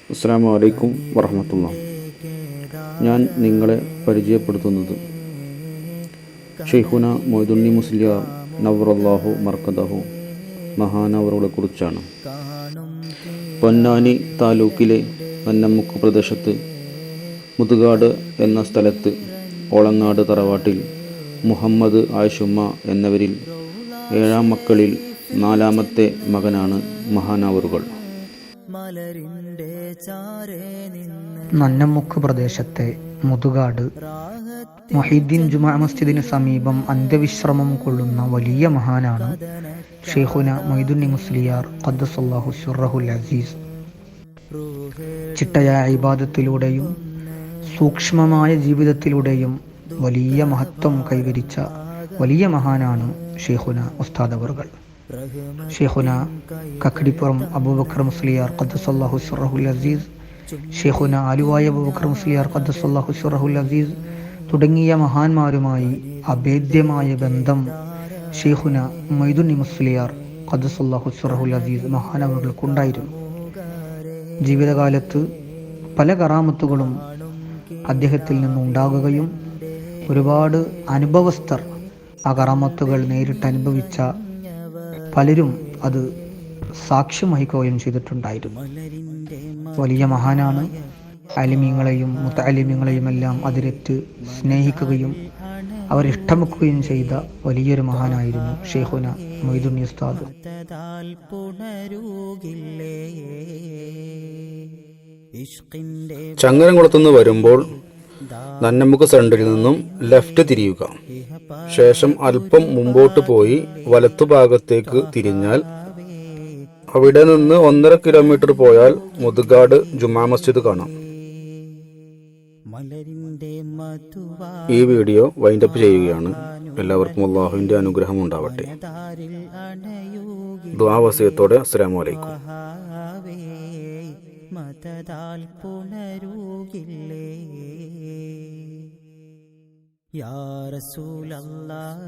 അസ്സലാമു അലൈക്കും വറഹ്മത്തുള്ളാഹി. ഞാൻ നിങ്ങളെ പരിചയപ്പെടുത്തുന്നത് ഷെയ്ഖുന മൊയ്തുണ്ണി മുസ്ലിയാർ നവ്വറല്ലാഹു മർക്കദഹു മഹാനവറുകളെ കുറിച്ചാണ്. പൊന്നാനി താലൂക്കിലെ നന്നമുക്ക് പ്രദേശത്ത് മുതുകാട് എന്ന സ്ഥലത്ത് ഓളങ്ങാട് തറവാട്ടിൽ മുഹമ്മദ് ആയിഷുമ്മ എന്നവരിൽ 7 മക്കളിൽ 4ാമത്തെ മകനാണ് മഹാനവറുകൾ. നന്നമുക്ക് പ്രദേശത്തെ മുതുകാട് മുഹീദ്ദീൻ ജുമാ മസ്ജിദിന് സമീപം അന്ത്യവിശ്രമം കൊള്ളുന്ന വലിയ മഹാനാണ് ഷെയ്ഖുന മൊയ്തുണ്ണി മുസ്ലിയാർ ഖദ്ദസല്ലാഹു സിർറഹുൽ അസീസ്. ചിട്ടയായ ഇബാദത്തിലൂടെയും സൂക്ഷ്മമായ ജീവിതത്തിലൂടെയും വലിയ മഹത്വം കൈവരിച്ച വലിയ മഹാനാണ് ഷെയ്ഖുന ഉസ്താദ് അവറുകൾ. ഷെയ്ഖുന കക്കടിപ്പുറം അബൂബക്കർ മുസ്ലിയാർ ഖദ്ദസല്ലാഹു സിർറഹുൽ അസീസ്, ഷെയ്ഖുന ആലുവായ അബൂബക്കർ മുസ്ലിയാർ ഖദ്ദസല്ലാഹു സിർറഹുൽ അസീസ് തുടങ്ങിയ മഹാന്മാരുമായി അഭേദ്യമായ ബന്ധം ഷെയ്ഖുന മൊയ്തുണ്ണി മുസ്ലിയാർ ഖദ്ദസല്ലാഹു സിർറഹുൽ അസീസ് മഹാനവറുകൾക്കുണ്ടായിരുന്നു. ജീവിതകാലത്ത് പല കറാമത്തുകളും അദ്ദേഹത്തിൽ നിന്നുണ്ടാകുകയും ഒരുപാട് അനുഭവസ്ഥർ ആ കറാമത്തുകൾ നേരിട്ട് അനുഭവിച്ച പലരും അത് സാക്ഷ്യം വഹിക്കുകയും ചെയ്തിട്ടുണ്ടായിരുന്നു. വലിയ മഹാനാണ്. അലിമീങ്ങളെയും മുത്തഅലിമീങ്ങളെയും എല്ലാം അതിരറ്റ് സ്നേഹിക്കുകയും അവരിഷ്ടം വെക്കുകയും ചെയ്ത വലിയൊരു മഹാനായിരുന്നു ഷെയ്ഖുന മൊയ്തുണ്ണി ഉസ്താദ്. ചങ്ങരംകുളത്തുനിന്ന് വരുമ്പോൾ നന്നമുക്ക് സെന്ററിൽ നിന്നും ലെഫ്റ്റ് തിരിയുക. ശേഷം അല്പം മുമ്പോട്ട് പോയി വലത്തുഭാഗത്തേക്ക് തിരിഞ്ഞാൽ അവിടെ നിന്ന് 1.5 കിലോമീറ്റർ പോയാൽ മുതുകാട് ജുമാ മസ്ജിദ് കാണാം. ഈ വീഡിയോ വൈൻഡപ്പ് ചെയ്യുകയാണ്. എല്ലാവർക്കും അല്ലാഹുവിന്റെ അനുഗ്രഹം ഉണ്ടാവട്ടെ. ദുആ വസിയത്തോടെ അസ്സലാമു അലൈക്കും. മതദാൽ പുണരുകില്ലേ യാ റസൂലല്ലാഹ്.